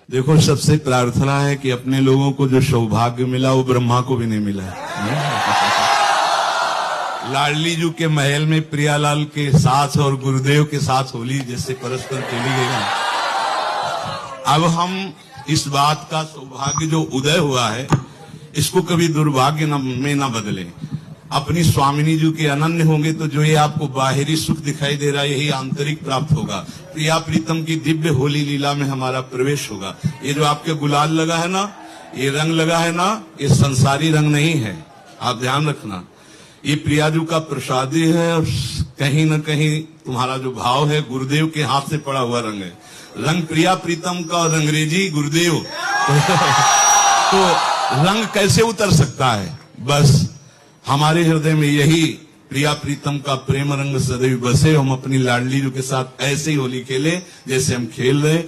देखो, सबसे प्रार्थना है कि अपने लोगों को जो सौभाग्य मिला वो ब्रह्मा को भी नहीं मिला है। लाडली जी के महल में प्रियालाल के साथ और गुरुदेव के साथ होली जैसे परस्पर खेली गई। अब हम इस बात का सौभाग्य जो उदय हुआ है इसको कभी दुर्भाग्य में न बदले। अपनी स्वामिनी जी के अनन्य होंगे तो जो ये आपको बाहरी सुख दिखाई दे रहा है यही आंतरिक प्राप्त होगा। प्रिया प्रीतम की दिव्य होली लीला में हमारा प्रवेश होगा। ये जो आपके गुलाल लगा है ना, ये रंग लगा है ना, ये संसारी रंग नहीं है, आप ध्यान रखना। ये प्रियाजू का प्रसादी है और कहीं न कहीं तुम्हारा जो भाव है गुरुदेव के हाथ से पड़ा हुआ रंग है। रंग प्रिया प्रीतम का और अंग्रेजी गुरुदेव तो रंग कैसे उतर सकता है? बस हमारे हृदय में यही प्रिया प्रीतम का प्रेम रंग सदैव बसे। हम अपनी लाडली जी के साथ ऐसे ही होली खेले जैसे हम खेल रहे।